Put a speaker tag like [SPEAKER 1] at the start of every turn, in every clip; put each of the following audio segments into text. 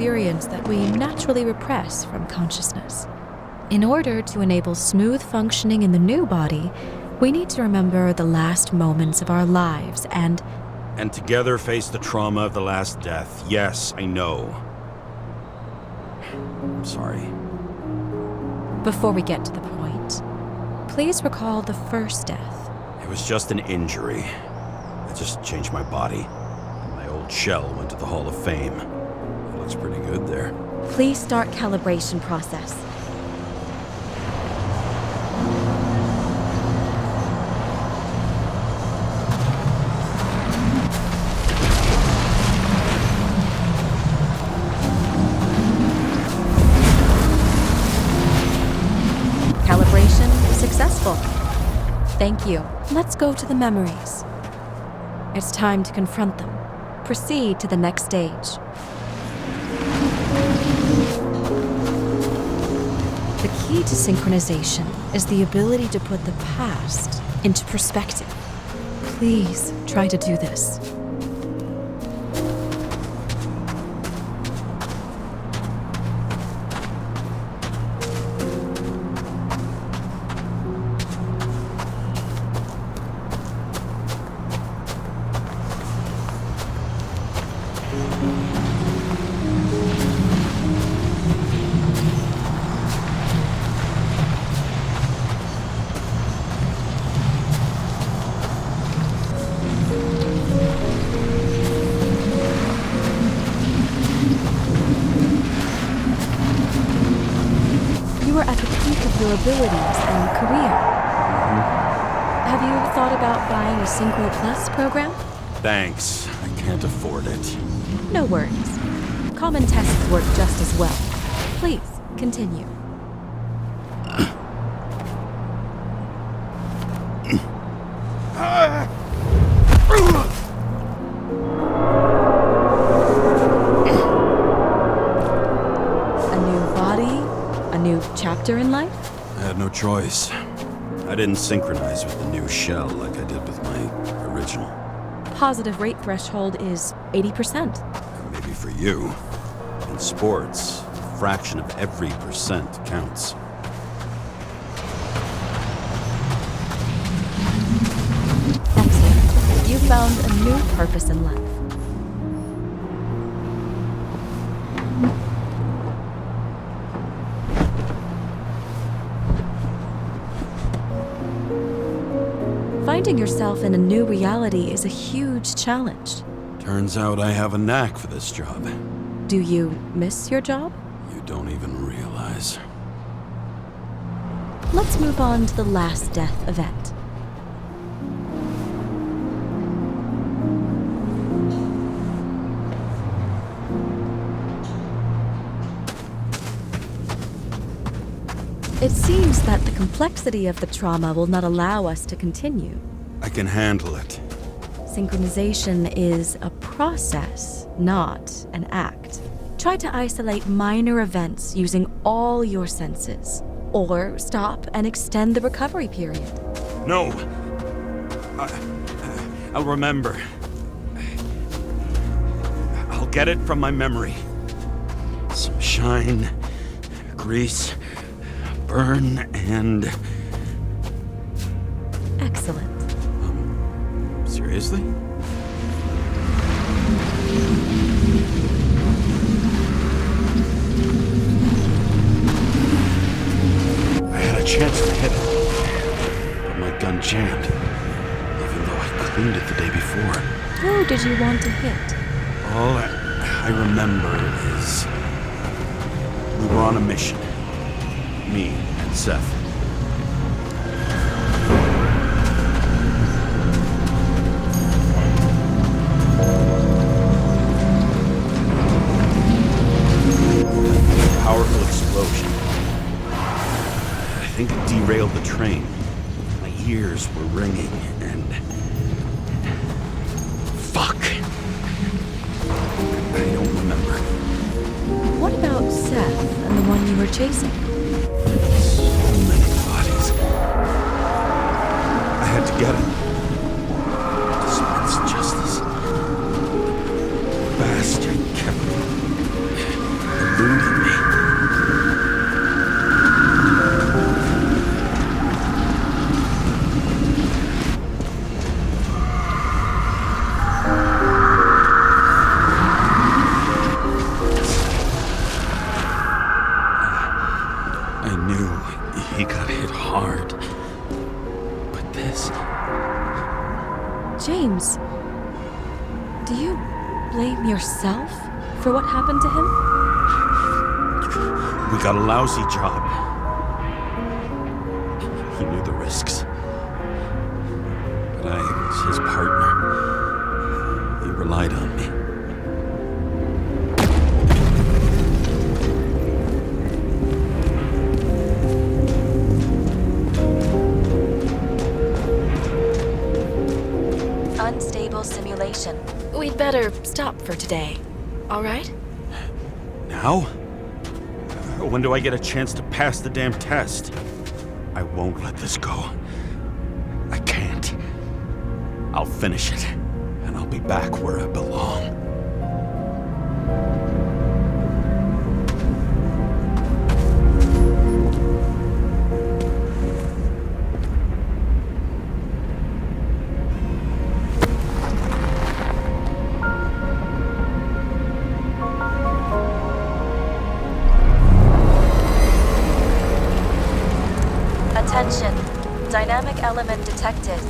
[SPEAKER 1] experience that we naturally repress from consciousness. In order to enable smooth functioning in the new body, we need to remember the last moments of our lives and
[SPEAKER 2] together face the trauma of the last death. Yes, I know. I'm sorry.
[SPEAKER 1] Before we get to the point, please recall the first death.
[SPEAKER 2] It was just an injury. I just changed my body. My old shell went to the Hall of Fame. It looks pretty good there.
[SPEAKER 1] Please start calibration process. Successful. Thank you. Let's go to the memories. It's time to confront them. Proceed to the next stage. The key to synchronization is the ability to put the past into perspective. Please try to do this. Your abilities and career. Have you thought about buying a Synchro Plus program?
[SPEAKER 2] Thanks. I can't afford it.
[SPEAKER 1] No worries. Common tests work just as well. Please, continue. A new body? A new chapter in life?
[SPEAKER 2] I had no choice. I didn't synchronize with the new shell like I did with my original.
[SPEAKER 1] Positive rate threshold is 80%.
[SPEAKER 2] Maybe for you. In sports, a fraction of every percent counts.
[SPEAKER 1] Excellent. You found a new purpose in life. Finding yourself in a new reality is a huge challenge.
[SPEAKER 2] Turns out I have a knack for this job.
[SPEAKER 1] Do you miss your job?
[SPEAKER 2] You don't even realize.
[SPEAKER 1] Let's move on to the last death event. It seems that the complexity of the trauma will not allow us to continue.
[SPEAKER 2] I can handle it.
[SPEAKER 1] Synchronization is a process, not an act. Try to isolate minor events using all your senses, or stop and extend the recovery period.
[SPEAKER 2] No! I'll remember. I'll get it from my memory. Some shine, grease, burn, and...
[SPEAKER 1] Excellent.
[SPEAKER 2] Seriously? I had a chance to hit it, but my gun jammed, even though I cleaned it the day before.
[SPEAKER 1] Who did you want to hit?
[SPEAKER 2] All I remember is we were on a mission. Me and Seth. Powerful explosion. I think it derailed the train. My ears were ringing and... Fuck! I don't remember.
[SPEAKER 1] What about Seth and the one you were chasing?
[SPEAKER 2] So many bodies. I had to get him. Dispense justice. The bastard kept he got hit hard. But this...
[SPEAKER 1] James, do you blame yourself for what happened to him?
[SPEAKER 2] We got a lousy job. He knew the risks. But I was his partner. He relied on me.
[SPEAKER 1] Unstable simulation. We'd better stop for today. All right?
[SPEAKER 2] Now? When do I get a chance to pass the damn test? I won't let this go. I can't. I'll finish it, and I'll be back where I belong.
[SPEAKER 1] Attention. Dynamic element detected.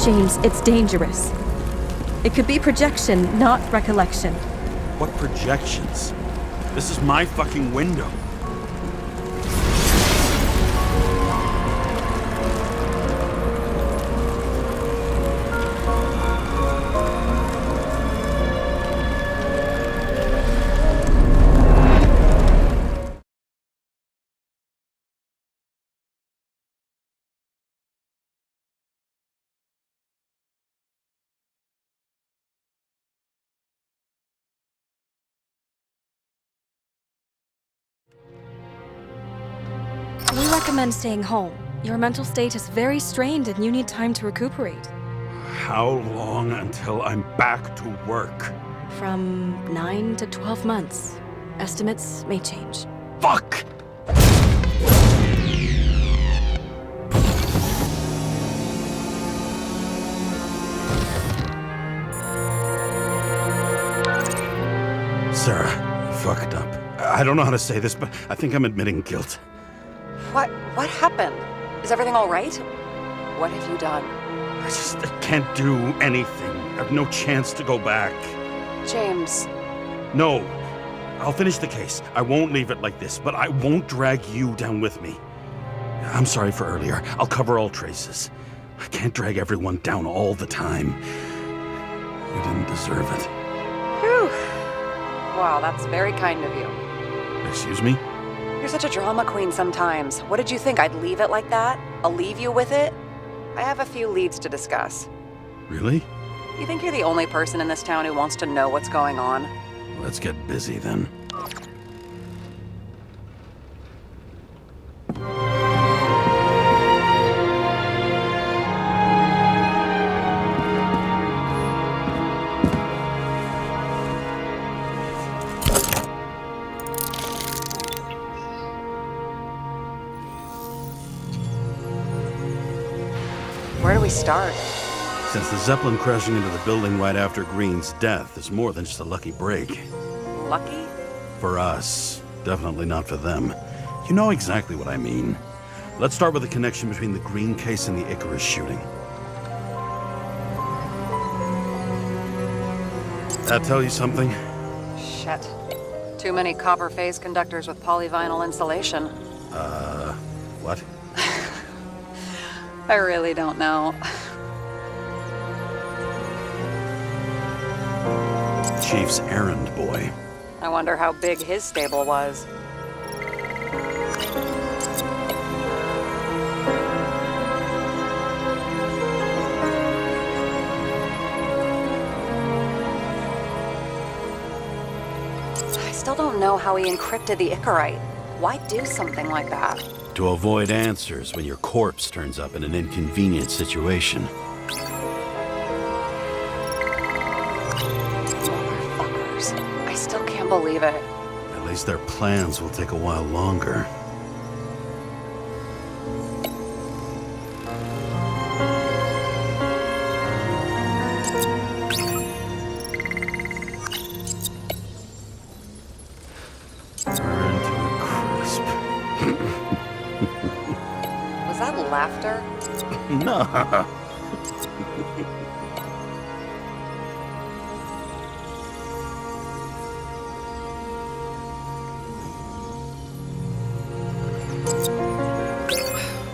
[SPEAKER 1] James, it's dangerous. It could be projection, not recollection.
[SPEAKER 2] What projections? This is my fucking window.
[SPEAKER 1] We recommend staying home. Your mental state is very strained and you need time to recuperate.
[SPEAKER 2] How long until I'm back to work?
[SPEAKER 1] From 9 to 12 months. Estimates may change.
[SPEAKER 2] Fuck! Sarah, you fucked up. I don't know how to say this, but I think I'm admitting guilt.
[SPEAKER 3] What happened? Is everything all right? What have you done?
[SPEAKER 2] I can't do anything. I have no chance to go back.
[SPEAKER 3] James.
[SPEAKER 2] No. I'll finish the case. I won't leave it like this, but I won't drag you down with me. I'm sorry for earlier. I'll cover all traces. I can't drag everyone down all the time. You didn't deserve it.
[SPEAKER 3] Whew. Wow, that's very kind of you.
[SPEAKER 2] Excuse me?
[SPEAKER 3] You're such a drama queen sometimes. What did you think, I'd leave it like that? I'll leave you with it? I have a few leads to discuss.
[SPEAKER 2] Really?
[SPEAKER 3] You think you're the only person in this town who wants to know what's going on?
[SPEAKER 2] Let's get busy then.
[SPEAKER 3] Where do we start?
[SPEAKER 2] Since the Zeppelin crashing into the building right after Green's death is more than just a lucky break.
[SPEAKER 3] Lucky?
[SPEAKER 2] For us. Definitely not for them. You know exactly what I mean. Let's start with the connection between the Green case and the Icarus shooting. That tell you something?
[SPEAKER 3] Shit. Too many copper phase conductors with polyvinyl insulation.
[SPEAKER 2] What?
[SPEAKER 3] I really don't know.
[SPEAKER 2] Chief's errand boy.
[SPEAKER 3] I wonder how big his stable was. I still don't know how he encrypted the Icarite. Why do something like that?
[SPEAKER 2] To avoid answers when your corpse turns up in an inconvenient situation.
[SPEAKER 3] Motherfuckers. I still can't believe it.
[SPEAKER 2] At least their plans will take a while longer. Burn to a crisp.
[SPEAKER 3] Was that laughter?
[SPEAKER 2] No.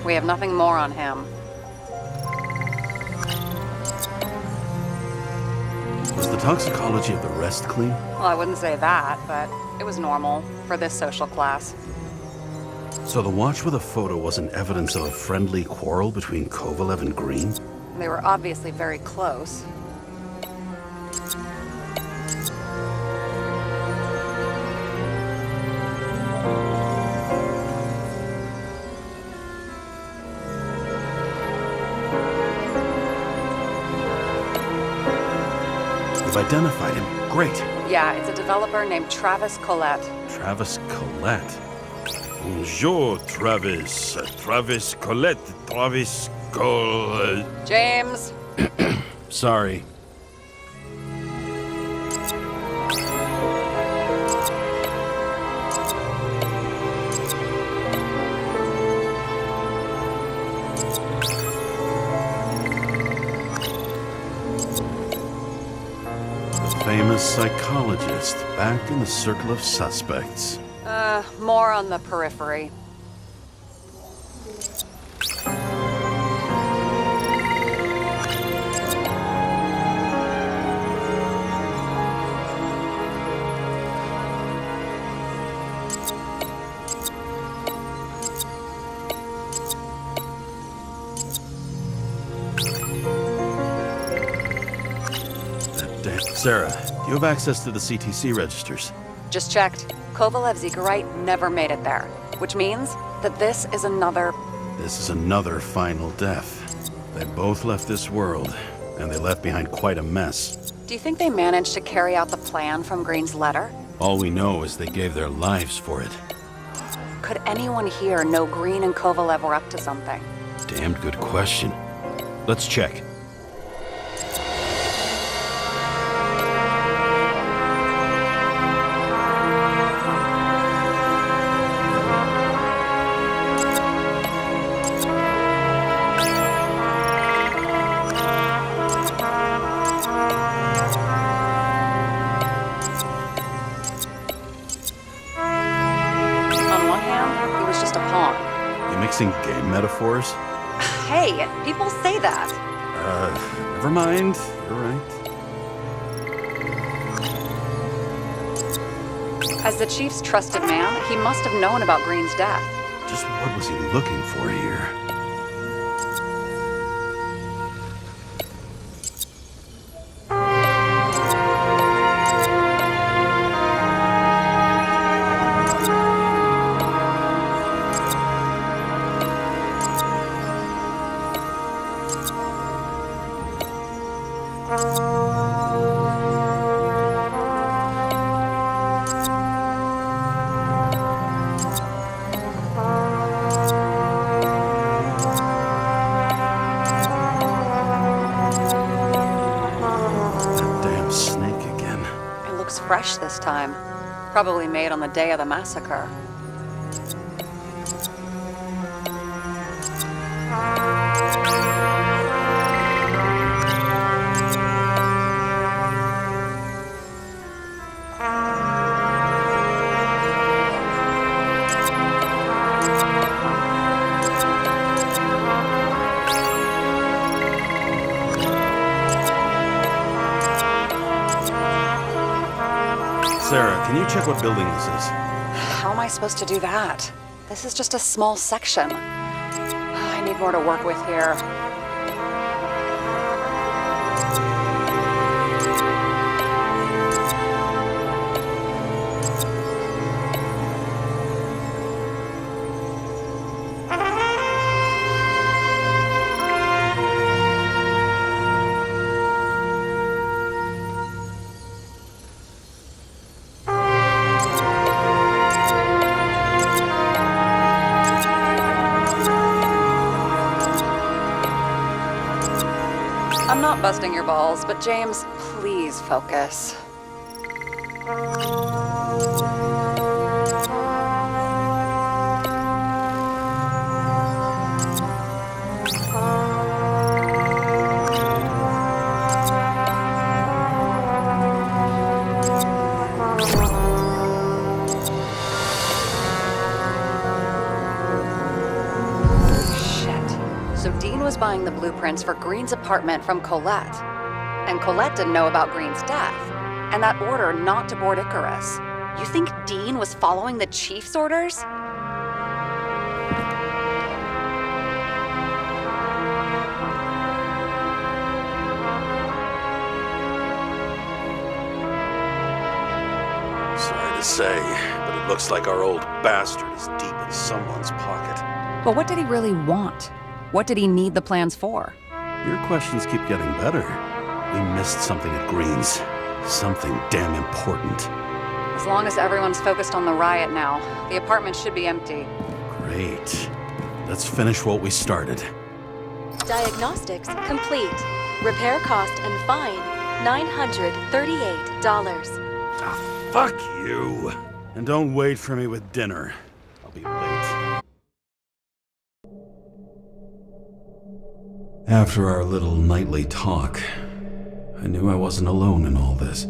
[SPEAKER 3] We have nothing more on him.
[SPEAKER 2] Was the toxicology of the rest clean?
[SPEAKER 3] Well, I wouldn't say that, but it was normal for this social class.
[SPEAKER 2] So the watch with a photo wasn't evidence of a friendly quarrel between Kovalev and Green?
[SPEAKER 3] They were obviously very close.
[SPEAKER 2] You've identified him. Great.
[SPEAKER 3] Yeah, it's a developer named Travis Collette.
[SPEAKER 2] Travis Collette. Bonjour, Travis. Travis Collette. Travis
[SPEAKER 3] James!
[SPEAKER 2] Sorry. The famous psychologist back in the circle of suspects.
[SPEAKER 3] More on the periphery.
[SPEAKER 2] Sarah, do you have access to the CTC registers?
[SPEAKER 3] Just checked. Kovalev's Zegarite never made it there, which means that this is another
[SPEAKER 2] final death. They both left this world, and they left behind quite a mess.
[SPEAKER 3] Do you think they managed to carry out the plan from Green's letter?
[SPEAKER 2] All we know is they gave their lives for it.
[SPEAKER 3] Could anyone here know Green and Kovalev were up to something?
[SPEAKER 2] Damned good question. Let's check. Mixing game metaphors?
[SPEAKER 3] Hey, people say that.
[SPEAKER 2] Never mind. You're right.
[SPEAKER 3] As the chief's trusted man, he must have known about Green's death.
[SPEAKER 2] Just what was he looking for here?
[SPEAKER 3] Fresh this time. Probably made on the day of the massacre.
[SPEAKER 2] Sarah, can you check what building this is?
[SPEAKER 3] How am I supposed to do that? This is just a small section. I need more to work with here. I'm not busting your balls, but James, please focus. Dean was buying the blueprints for Green's apartment from Colette. And Colette didn't know about Green's death, and that order not to board Icarus. You think Dean was following the chief's orders?
[SPEAKER 2] Sorry to say, but it looks like our old bastard is deep in someone's pocket.
[SPEAKER 3] But what did he really want? What did he need the plans for?
[SPEAKER 2] Your questions keep getting better. We missed something at Green's. Something damn important.
[SPEAKER 3] As long as everyone's focused on the riot now, the apartment should be empty.
[SPEAKER 2] Great. Let's finish what we started.
[SPEAKER 1] Diagnostics complete. Repair cost and fine $938.
[SPEAKER 2] Ah, fuck you. And don't wait for me with dinner. I'll be late. After our little nightly talk, I knew I wasn't alone in all this.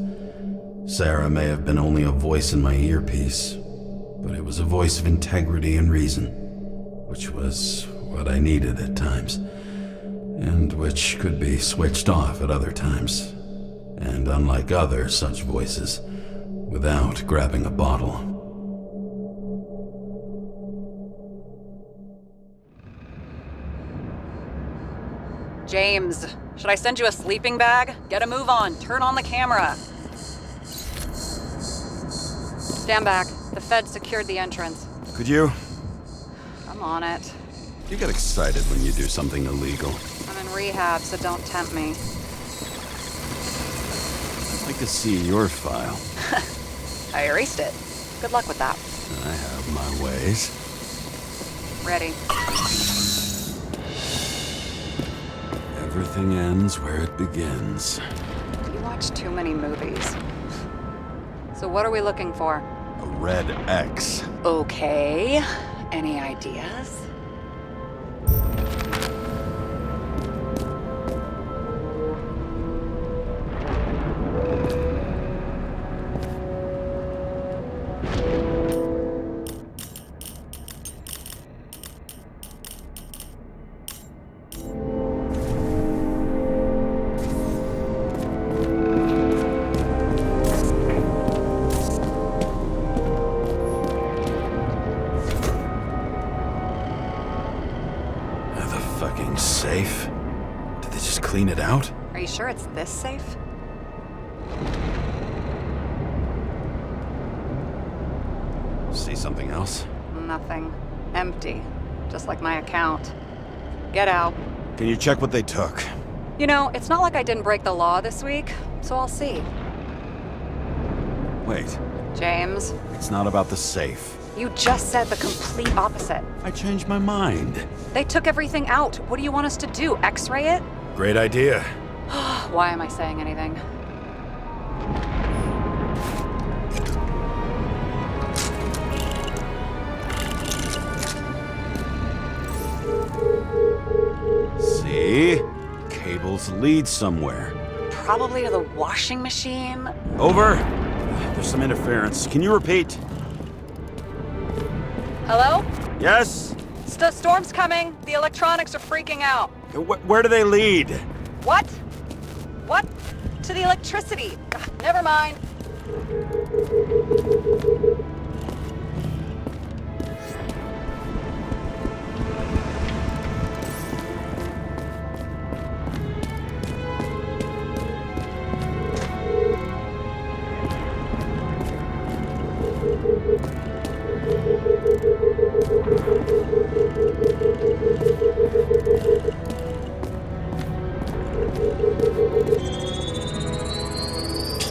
[SPEAKER 2] Sarah may have been only a voice in my earpiece, but it was a voice of integrity and reason, which was what I needed at times, and which could be switched off at other times, and unlike other such voices, without grabbing a bottle.
[SPEAKER 3] James, should I send you a sleeping bag? Get a move on. Turn on the camera. Stand back. The Fed secured the entrance.
[SPEAKER 2] Could you?
[SPEAKER 3] I'm on it.
[SPEAKER 2] You get excited when you do something illegal.
[SPEAKER 3] I'm in rehab, so don't tempt me.
[SPEAKER 2] I'd like to see your file.
[SPEAKER 3] I erased it. Good luck with that.
[SPEAKER 2] I have my ways.
[SPEAKER 3] Ready.
[SPEAKER 2] Everything ends where it begins.
[SPEAKER 3] You watch too many movies. So what are we looking for?
[SPEAKER 2] A red X.
[SPEAKER 3] Okay. Any ideas?
[SPEAKER 2] Safe? Did they just clean it out?
[SPEAKER 3] Are you sure it's this safe?
[SPEAKER 2] See something else?
[SPEAKER 3] Nothing. Empty. Just like my account. Get out.
[SPEAKER 2] Can you check what they took?
[SPEAKER 3] You know, it's not like I didn't break the law this week, so I'll see.
[SPEAKER 2] Wait,
[SPEAKER 3] James,
[SPEAKER 2] it's not about the safe.
[SPEAKER 3] you just said the complete opposite.
[SPEAKER 2] I changed my mind.
[SPEAKER 3] They took everything out. What do you want us to do? X-ray it?
[SPEAKER 2] Great idea.
[SPEAKER 3] Why am I saying anything?
[SPEAKER 2] See? Cables lead somewhere.
[SPEAKER 3] Probably to the washing machine.
[SPEAKER 2] Over. There's some interference. Can you repeat?
[SPEAKER 3] Hello?
[SPEAKER 2] Yes?
[SPEAKER 3] Storm's coming. The electronics are freaking out.
[SPEAKER 2] Where do they lead?
[SPEAKER 3] What? What? To the electricity. Ugh, never mind.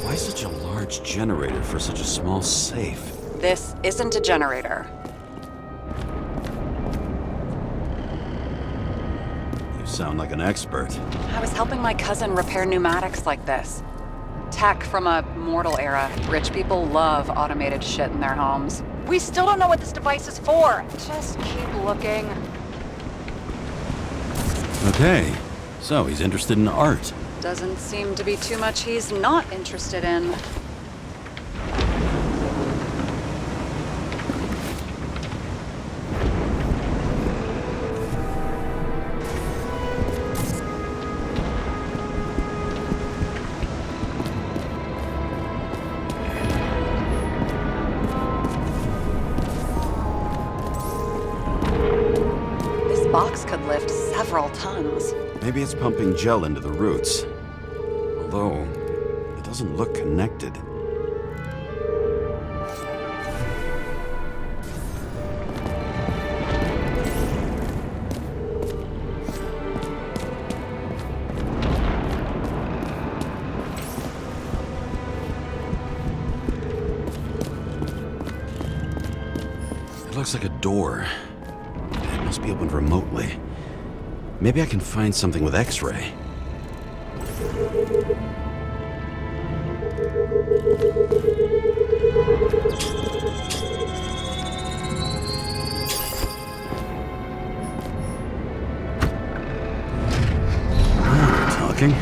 [SPEAKER 2] Why such a large generator for such a small safe?
[SPEAKER 3] This isn't a generator.
[SPEAKER 2] You sound like an expert.
[SPEAKER 3] I was helping my cousin repair pneumatics like this. Tech from a mortal era. Rich people love automated shit in their homes. We still don't know what this device is for. Just keep looking.
[SPEAKER 2] Okay, so he's interested in art.
[SPEAKER 3] Doesn't seem to be too much he's not interested in. box could lift several tons.
[SPEAKER 2] Maybe it's pumping gel into the roots. Although, it doesn't look connected. It looks like a door. It must be opened remotely. Maybe I can find something with X-ray. Talking.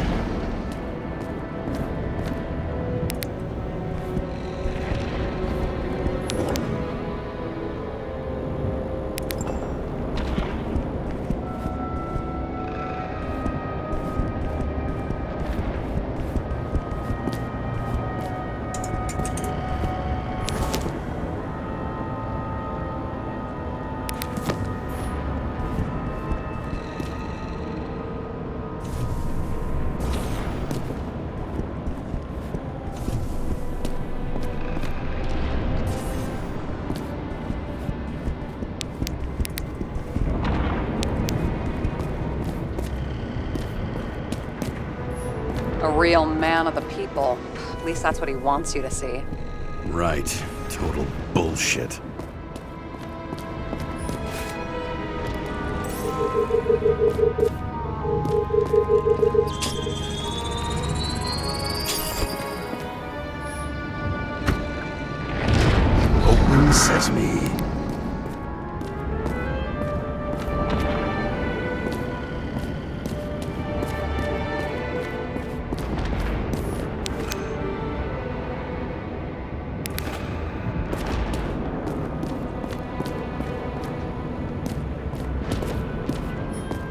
[SPEAKER 3] A real man of the people. At least that's what he wants you to see.
[SPEAKER 2] Right. Total bullshit. Open sesame.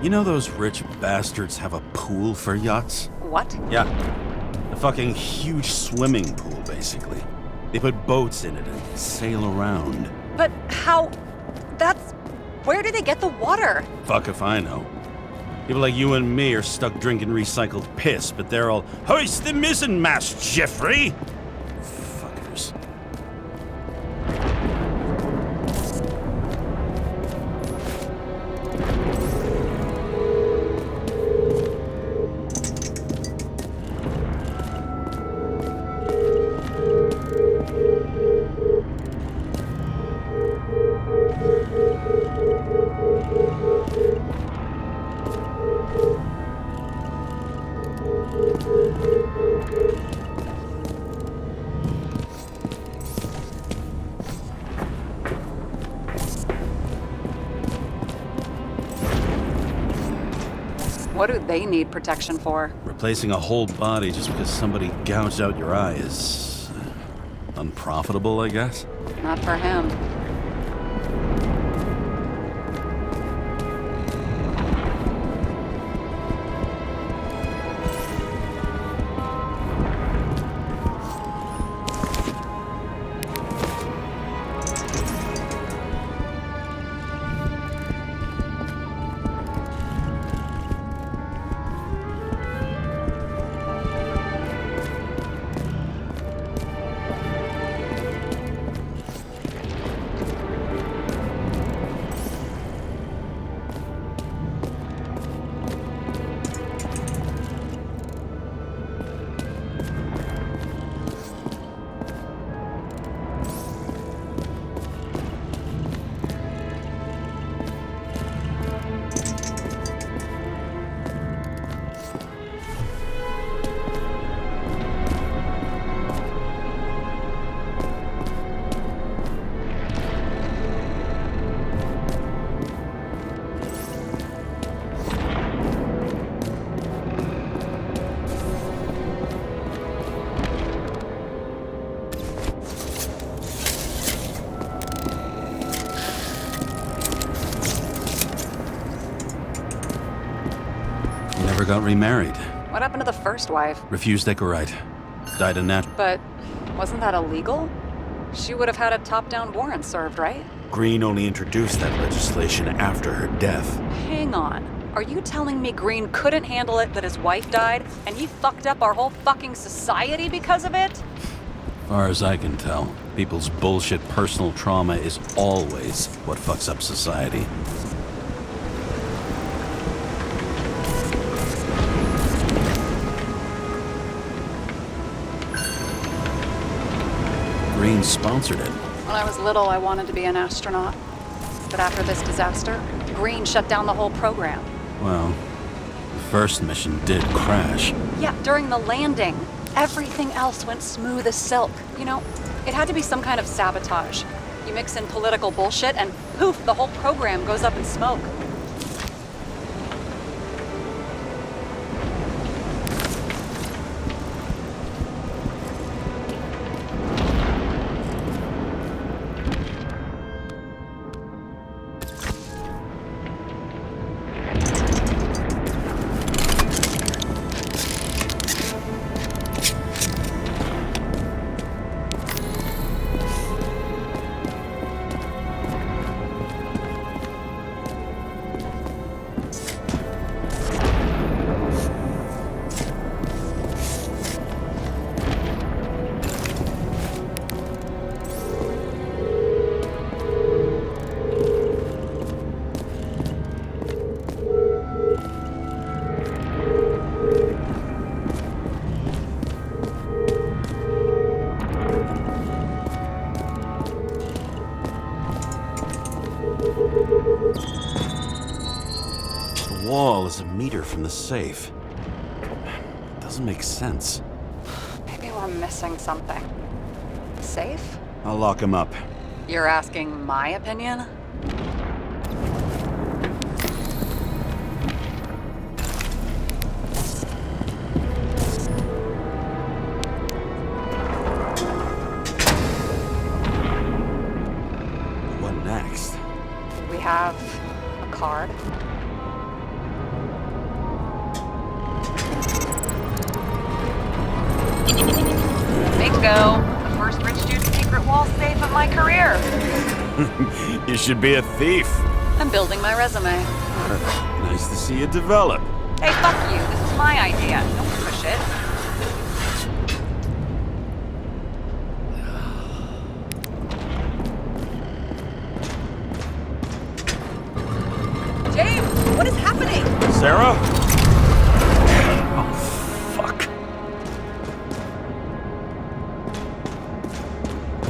[SPEAKER 2] You know those rich bastards have a pool for yachts?
[SPEAKER 3] What?
[SPEAKER 2] Yeah. A fucking huge swimming pool, basically. They put boats in it and sail around.
[SPEAKER 3] But how... That's... Where do they get the water?
[SPEAKER 2] Fuck if I know. People like you and me are stuck drinking recycled piss, but they're all, hoist the mizzenmast, Jeffrey! Fuckers.
[SPEAKER 3] What do they need protection for?
[SPEAKER 2] Replacing a whole body just because somebody gouged out your eye is unprofitable, I guess?
[SPEAKER 3] Not for him.
[SPEAKER 2] Never got remarried.
[SPEAKER 3] What happened to the first wife?
[SPEAKER 2] Refused Ecorite. Died a natural.
[SPEAKER 3] But wasn't that illegal? She would have had a top-down warrant served, right?
[SPEAKER 2] Green only introduced that legislation after her death.
[SPEAKER 3] Hang on. Are you telling me Green couldn't handle it that his wife died, and he fucked up our whole fucking society because of it?
[SPEAKER 2] As far as I can tell, people's bullshit personal trauma is always what fucks up society. Green sponsored it.
[SPEAKER 3] When I was little, I wanted to be an astronaut. But after this disaster, Green shut down the whole program.
[SPEAKER 2] Well, the first mission did crash.
[SPEAKER 3] Yeah, during the landing. Everything else went smooth as silk. You know, it had to be some kind of sabotage. You mix in political bullshit and poof, the whole program goes up in smoke.
[SPEAKER 2] The wall is a meter from the safe. Doesn't make sense.
[SPEAKER 3] Maybe we're missing something. Safe?
[SPEAKER 2] I'll lock him up.
[SPEAKER 3] You're asking my opinion?
[SPEAKER 2] What next?
[SPEAKER 3] We have a card. Bingo! The first rich dude's secret wall safe of my career.
[SPEAKER 2] You should be a thief.
[SPEAKER 3] I'm building my resume.
[SPEAKER 2] Nice to see it develop.
[SPEAKER 3] Hey, fuck you. This is my idea. Don't push it. James, what is happening?
[SPEAKER 2] Sarah? Oh, fuck.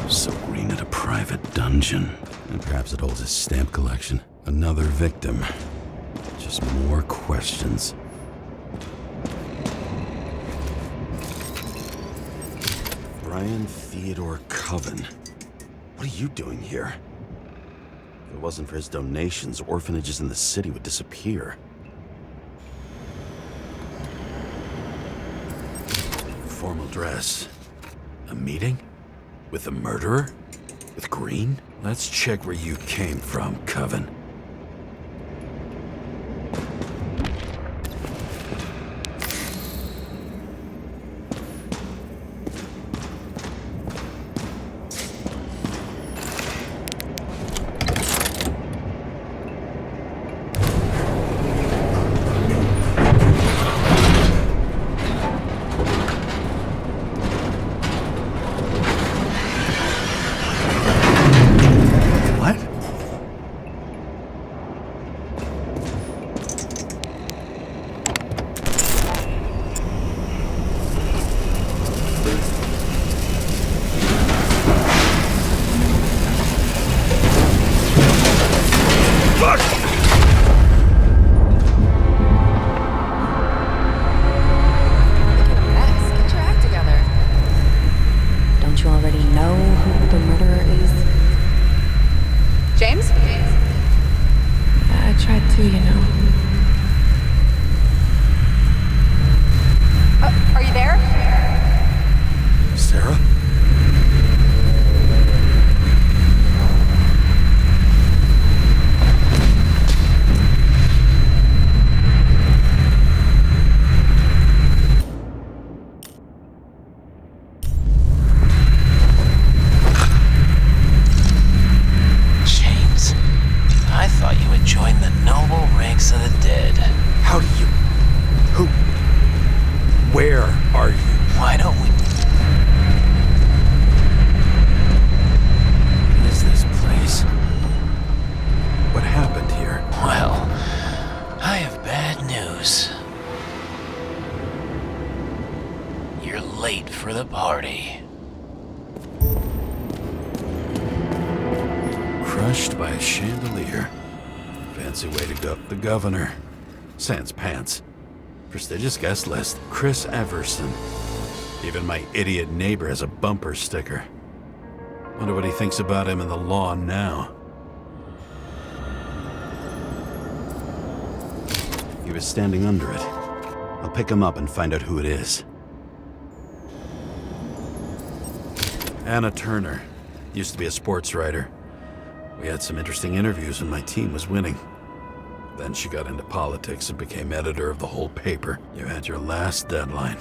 [SPEAKER 2] So Green at a private dungeon. And perhaps it holds his stamp collection. Another victim. Just more questions. Brian Theodore Coven. What are you doing here? If it wasn't for his donations, orphanages in the city would disappear. Formal dress. A meeting? With the murderer? With Green? Let's check where you came from, Coven. What? Fuck!
[SPEAKER 4] Get your act together. Don't you already know who the murderer is?
[SPEAKER 3] James?
[SPEAKER 4] I tried to, you know.
[SPEAKER 3] Are you there?
[SPEAKER 2] Sarah?
[SPEAKER 4] James.
[SPEAKER 5] join the noble ranks of the dead.
[SPEAKER 2] How do you... Who... Where are you?
[SPEAKER 5] Why don't we...
[SPEAKER 2] What is this place? What happened here?
[SPEAKER 5] Well, I have bad news. You're late for the party.
[SPEAKER 2] Crushed by a chandelier. Fancy way to duck the governor. Sans pants. Prestigious guest list. Chris Everson. Even my idiot neighbor has a bumper sticker. Wonder what he thinks about him in the law now. He was standing under it. I'll pick him up and find out who it is. Anna Turner. Used to be a sports writer. We had some interesting interviews when my team was winning. Then she got into politics and became editor of the whole paper. You had your last deadline.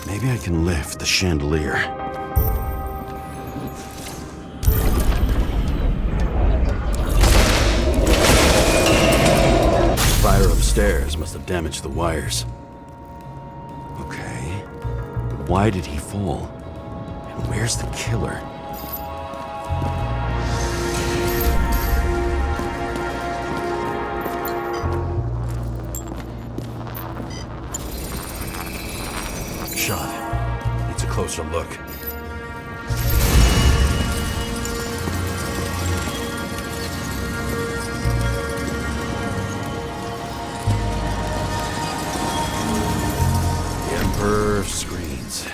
[SPEAKER 2] Maybe I can lift the chandelier. Fire upstairs must have damaged the wires. Okay. But why did he fall? And where's the killer? Shot. Needs a closer look. The Emperor screens.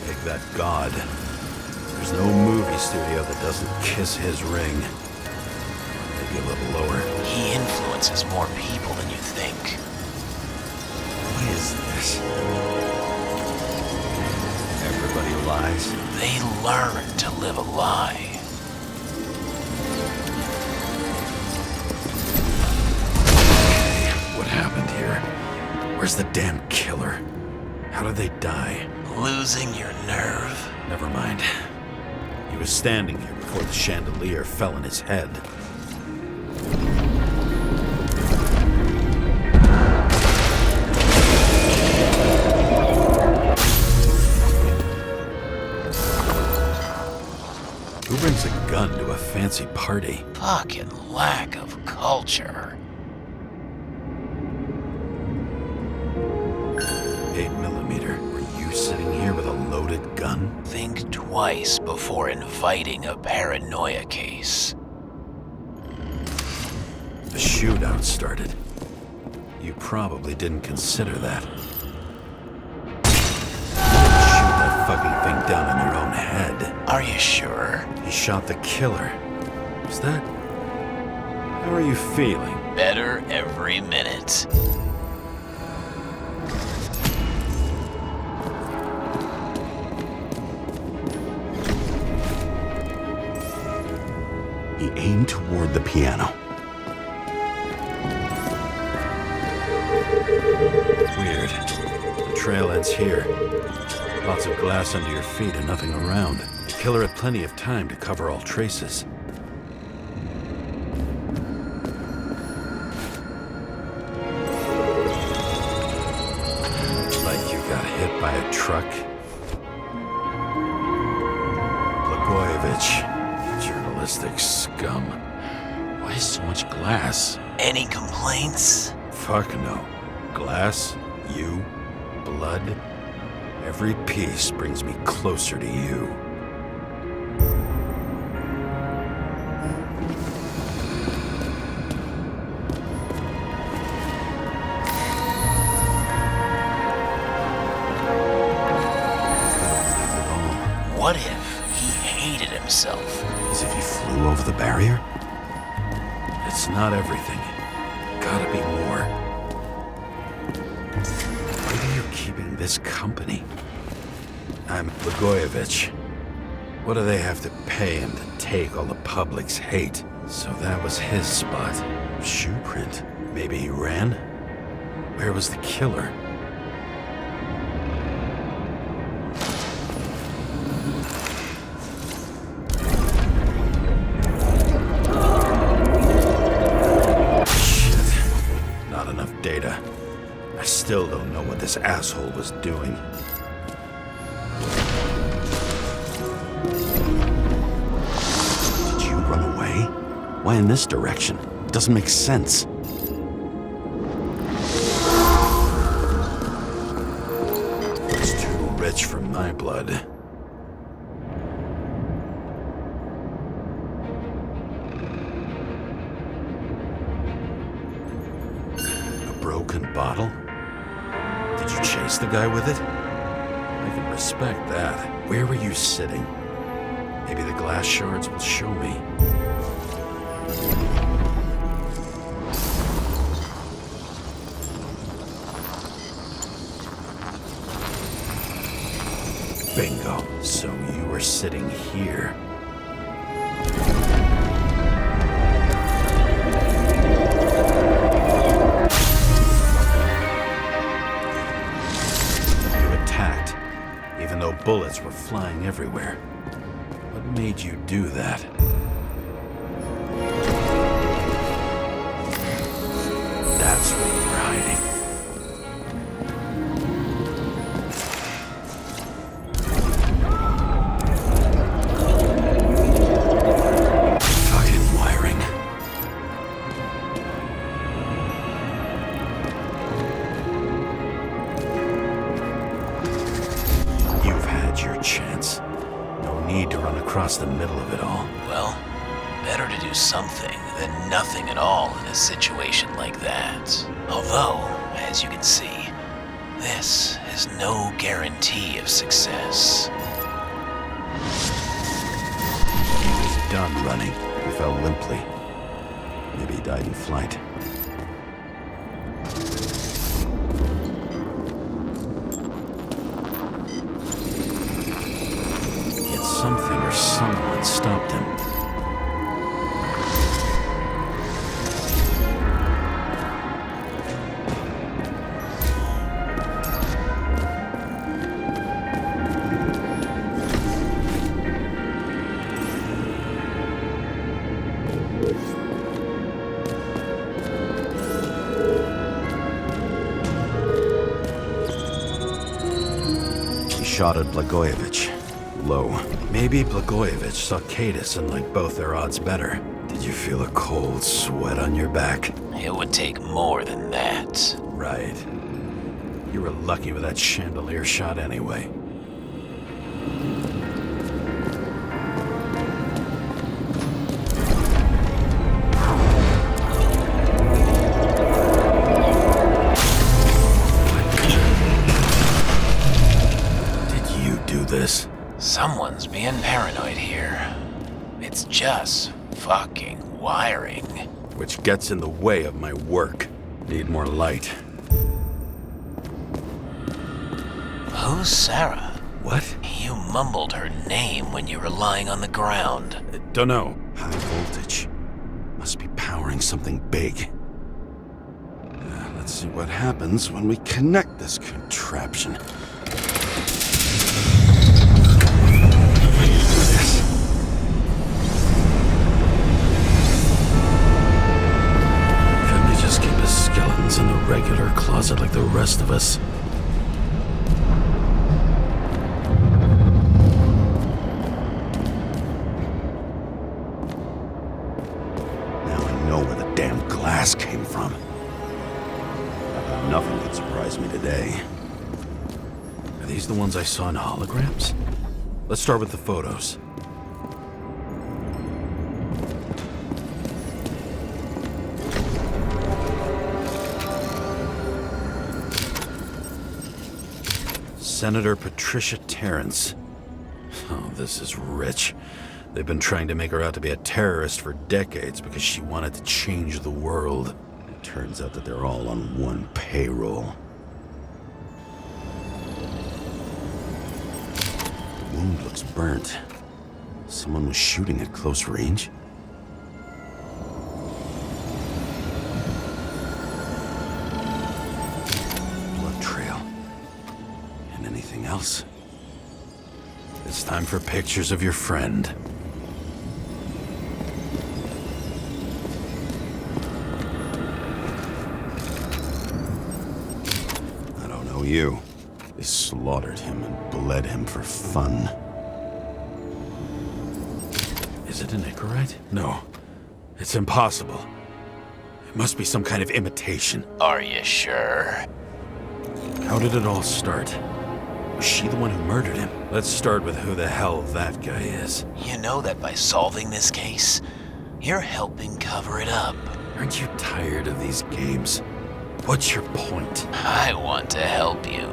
[SPEAKER 2] Make that God. There's no movie studio that doesn't kiss his ring. Maybe a little lower.
[SPEAKER 5] He influences more people than you think.
[SPEAKER 2] What is this? Everybody lies.
[SPEAKER 5] They learn to live a lie.
[SPEAKER 2] What happened here? Where's the damn killer? How did they die?
[SPEAKER 5] Losing your nerve.
[SPEAKER 2] Never mind. He was standing here before the chandelier fell on his head. Who brings a gun to a fancy party?
[SPEAKER 5] Fucking lack of culture.
[SPEAKER 2] 8mm. Were you sitting here with a loaded gun?
[SPEAKER 5] Think twice before inviting a paranoia case.
[SPEAKER 2] The shootout started. You probably didn't consider that. Shoot that fucking thing down on your own head.
[SPEAKER 5] Are you sure?
[SPEAKER 2] He shot the killer. Is that... How are you feeling?
[SPEAKER 5] Better every minute.
[SPEAKER 2] He aimed toward the piano. Weird. The trail ends here. Lots of glass under your feet and nothing around. The killer had plenty of time to cover all traces. Like you got hit by a truck. Blagojevich. Journalistic scum. Why so much glass?
[SPEAKER 5] Any complaints?
[SPEAKER 2] Fuck no. Glass, you, blood. Every piece brings me closer to you.
[SPEAKER 5] What if he hated himself?
[SPEAKER 2] As if he flew over the barrier? It's not everything. Gotta be more. Why are you keeping this company? I'm Blagojevich. What do they have to pay him to take all the public's hate? So that was his spot. Shoe print. Maybe he ran? Where was the killer? still don't know what this asshole was doing. Did you run away? Why in this direction? It doesn't make sense. It's too rich for my blood. A broken bottle? Did you chase the guy with it? I can respect that. Where were you sitting? Maybe the glass shards will show me. Bingo. So you were sitting here. You attacked, even though bullets were flying everywhere. What made you do that? That's where you were hiding. Fucking wiring. You've had your chance. No need to run across the middle of it all.
[SPEAKER 5] Well, better to do something than nothing at all in a situation like that. Although, as you can see, this is no guarantee of success.
[SPEAKER 2] He was done running. He fell limply. Maybe he died in flight. Yet something or someone stopped him. Shot at Blagojevich. Low. Maybe Blagojevich saw Kadis and liked both their odds better. Did you feel a cold sweat on your back?
[SPEAKER 5] It would take more than that.
[SPEAKER 2] Right. You were lucky with that chandelier shot anyway. This.
[SPEAKER 5] Someone's being paranoid here. It's just fucking wiring.
[SPEAKER 2] Which gets in the way of my work. Need more light.
[SPEAKER 5] Who's Sarah?
[SPEAKER 2] What?
[SPEAKER 5] You mumbled her name when you were lying on the ground.
[SPEAKER 2] Don't know. High voltage. Must be powering something big. Let's see what happens when we connect this contraption. In the regular closet like the rest of us. Now I know where the damn glass came from. Nothing could surprise me today. Are these the ones I saw in holograms? Let's start with the photos. Senator Patricia Terrence. Oh, this is rich. They've been trying to make her out to be a terrorist for decades because she wanted to change the world. It turns out that they're all on one payroll. The wound looks burnt. Someone was shooting at close range. Blood trail. Anything else? It's time for pictures of your friend. you. They slaughtered him and bled him for fun. Is it an Icarite? No. It's impossible. It must be some kind of imitation.
[SPEAKER 5] Are you sure?
[SPEAKER 2] How did it all start? Was she the one who murdered him? Let's start with who the hell that guy is.
[SPEAKER 5] You know that by solving this case, you're helping cover it up.
[SPEAKER 2] Aren't you tired of these games? What's your point?
[SPEAKER 5] I want to help you.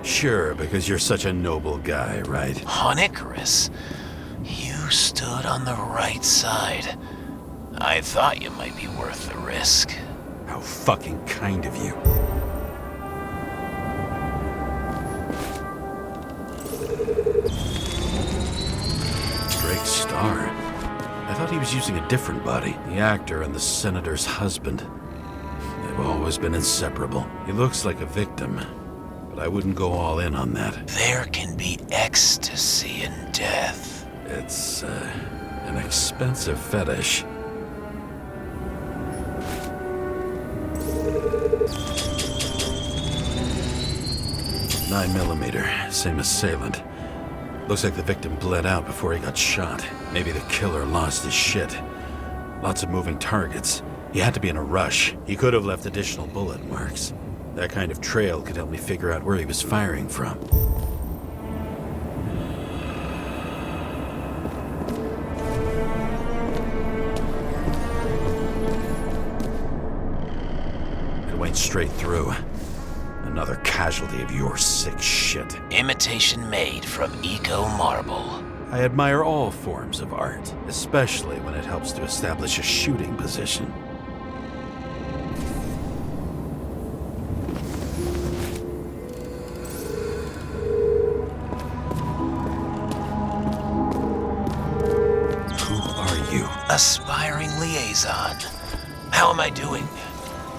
[SPEAKER 2] Sure, because you're such a noble guy, right?
[SPEAKER 5] On Icarus, you stood on the right side. I thought you might be worth the risk.
[SPEAKER 2] How fucking kind of you. Drake Star. I thought he was using a different body. The actor and the senator's husband. They've always been inseparable. He looks like a victim, but I wouldn't go all in on that.
[SPEAKER 5] There can be ecstasy in death.
[SPEAKER 2] It's, an expensive fetish. .9mm, same assailant. Looks like the victim bled out before he got shot. Maybe the killer lost his shit. Lots of moving targets. He had to be in a rush. He could have left additional bullet marks. That kind of trail could help me figure out where he was firing from. It went straight through. Another casualty of your sick shit.
[SPEAKER 5] Imitation made from eco marble.
[SPEAKER 2] I admire all forms of art, especially when it helps to establish a shooting position. Who are you?
[SPEAKER 5] Aspiring liaison. How am I doing?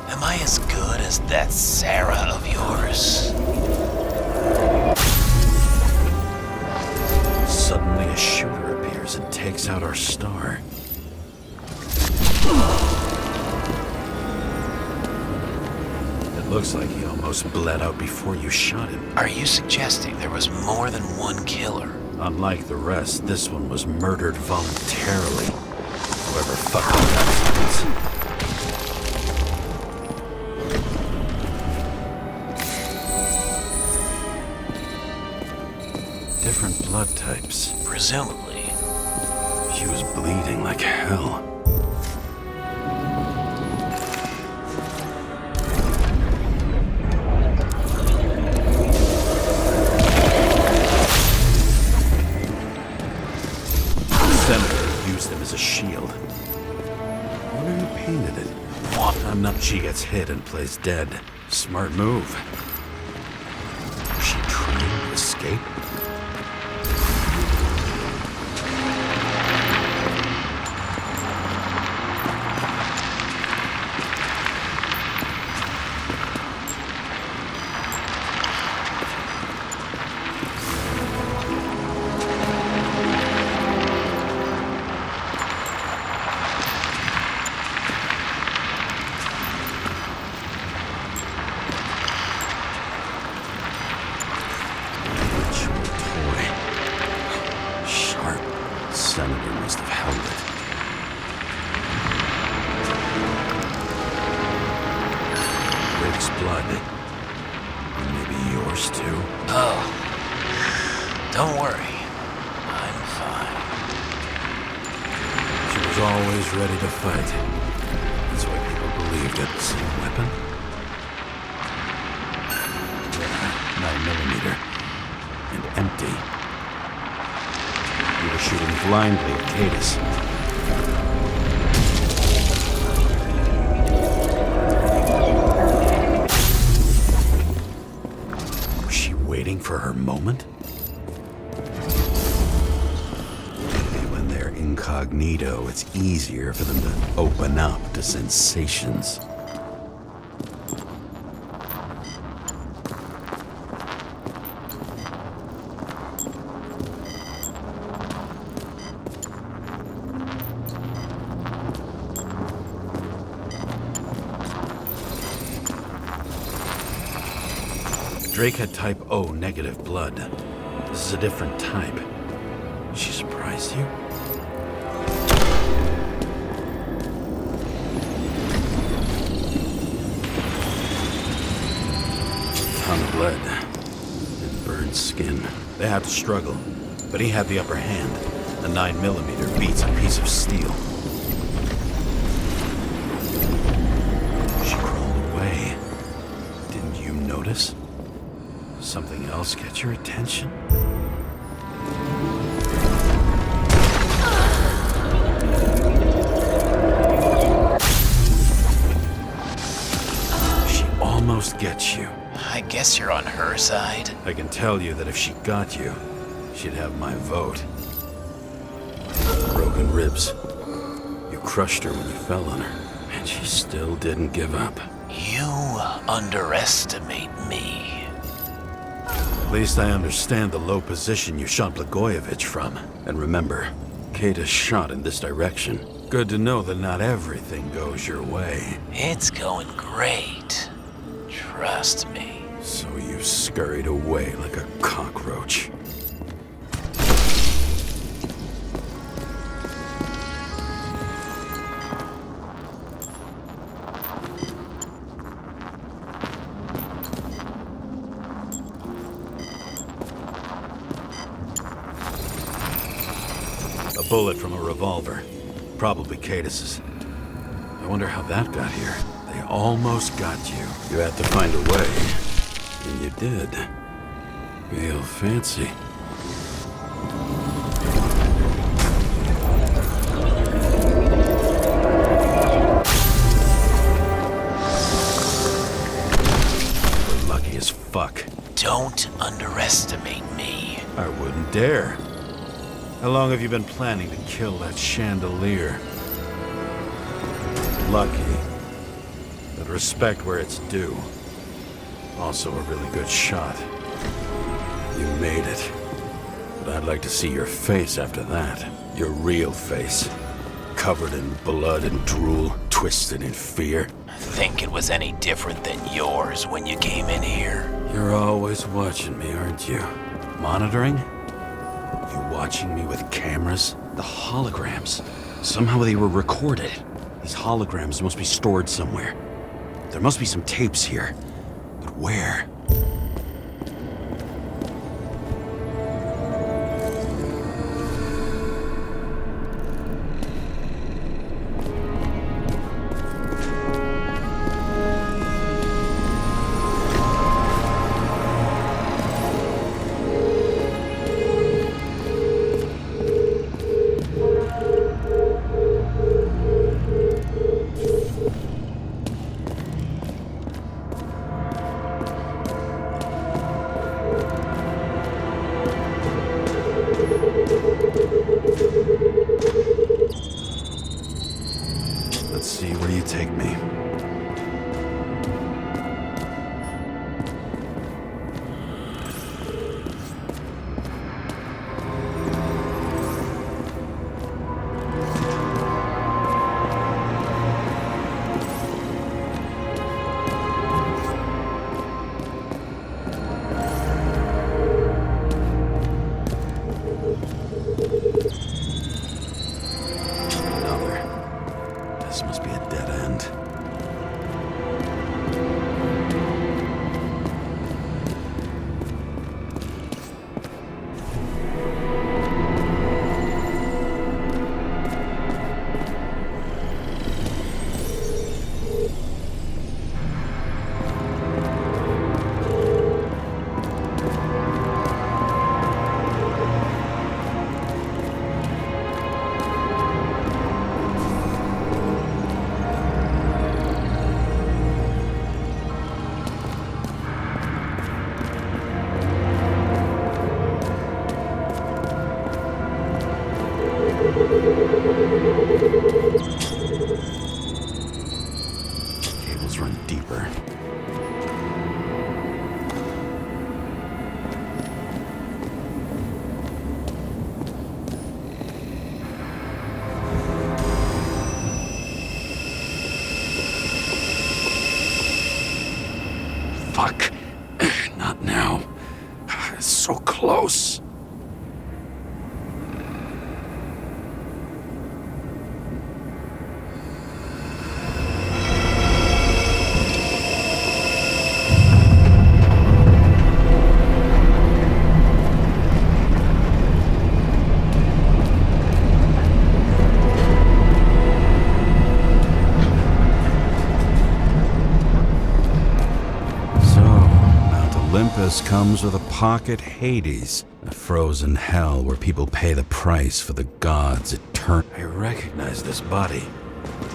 [SPEAKER 5] Am I as good as that Sarah of yours?
[SPEAKER 2] Suddenly a shooter appears and takes out our star. It looks like he almost bled out before you shot him.
[SPEAKER 5] Are you suggesting there was more than one killer?
[SPEAKER 2] Unlike the rest, this one was murdered voluntarily. Whoever fucked up that means. Different blood types.
[SPEAKER 5] Presumably.
[SPEAKER 2] She was bleeding like hell. The senator used him as a shield. I wonder who painted it. I'm not. She gets hit and plays dead. Smart move. Was she trying to escape? Senator must have held it. Rick's blood. Maybe yours too?
[SPEAKER 5] Oh. Don't worry. I'm fine.
[SPEAKER 2] She was always ready to fight. That's why people believed it. Same weapon? 9mm. And empty. You were shooting blindly at Cadus. Was she waiting for her moment? Maybe when they're incognito, it's easier for them to open up to sensations. Drake had type O negative blood. This is a different type. She surprised you? Ton of lead. And burned skin. They had to struggle. But he had the upper hand. A 9mm beats a piece of steel. She crawled away. Didn't you notice? Something else get your attention? She almost gets you.
[SPEAKER 5] I guess you're on her side.
[SPEAKER 2] I can tell you that if she got you, she'd have my vote. Broken ribs. You crushed her when you fell on her, and she still didn't give up.
[SPEAKER 5] You underestimate me.
[SPEAKER 2] At least I understand the low position you shot Blagojevich from. And remember, Kate is shot in this direction. Good to know that not everything goes your way.
[SPEAKER 5] It's going great. Trust me.
[SPEAKER 2] So you scurried away like a cockroach. A bullet from a revolver. Probably Cadis's. I wonder how that got here. They almost got you. You had to find a way. And you did. Real fancy. We're lucky as fuck.
[SPEAKER 5] Don't underestimate me.
[SPEAKER 2] I wouldn't dare. How long have you been planning to kill that chandelier? Lucky. But respect where it's due. Also a really good shot. You made it. But I'd like to see your face after that. Your real face. Covered in blood and drool, twisted in fear.
[SPEAKER 5] Think it was any different than yours when you came in here?
[SPEAKER 2] You're always watching me, aren't you? Monitoring? You watching me with cameras? The holograms. Somehow they were recorded. These holograms must be stored somewhere. There must be some tapes here. But where? Let's see where you take me. This must be a dead end. Cables run deeper. Fuck. Not now. Olympus comes with a pocket Hades, a frozen hell where people pay the price for the gods' eternal. I recognize this body.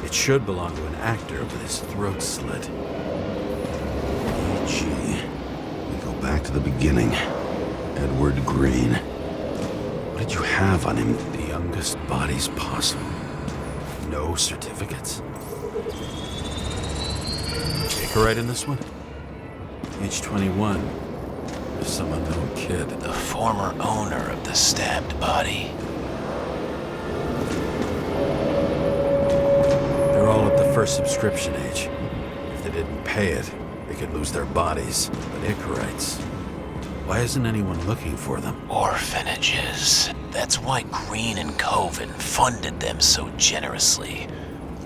[SPEAKER 2] It should belong to an actor with his throat slit. E.G. We go back to the beginning. Edward Green. What did you have on him? The youngest bodies possible. No certificates. Take a right in this one? Age 21. There's some unknown kid.
[SPEAKER 5] The former owner of the stabbed body.
[SPEAKER 2] They're all at the first subscription age. If they didn't pay it, they could lose their bodies. But Icarites, why isn't anyone looking for them?
[SPEAKER 5] Orphanages. That's why Green and Coven funded them so generously.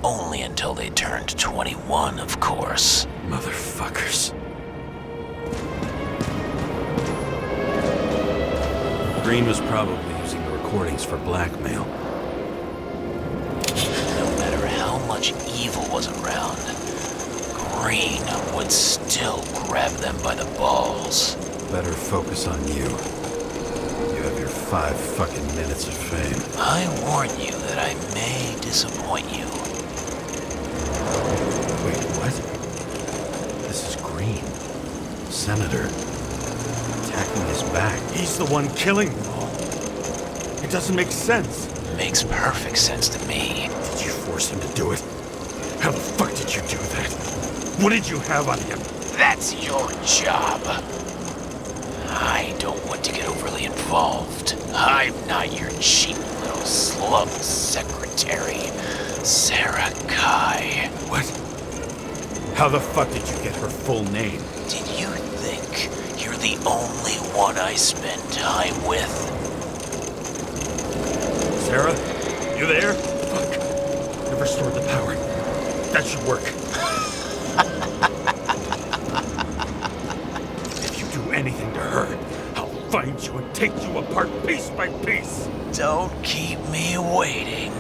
[SPEAKER 5] Only until they turned 21, of course.
[SPEAKER 2] Motherfuckers. Green was probably using the recordings for blackmail.
[SPEAKER 5] No matter how much evil was around, Green would still grab them by the balls.
[SPEAKER 2] Better focus on you. You have your 5 fucking minutes of fame.
[SPEAKER 5] I warn you that I may disappoint you.
[SPEAKER 2] Wait, what? This is Green. Senator. Attacking his back. He's the one killing them all. It doesn't make sense.
[SPEAKER 5] Makes perfect sense to me.
[SPEAKER 2] Did you force him to do it? How the fuck did you do that? What did you have on him?
[SPEAKER 5] That's your job. I don't want to get overly involved. I'm not your cheap little slum secretary, Sarah Kai.
[SPEAKER 2] What? How the fuck did you get her full name?
[SPEAKER 5] Did you think you're the only one I spend time with?
[SPEAKER 2] Sarah? You there? Fuck. I've restored the power. That should work. If you do anything to her, I'll find you and take you apart piece by piece.
[SPEAKER 5] Don't keep me waiting.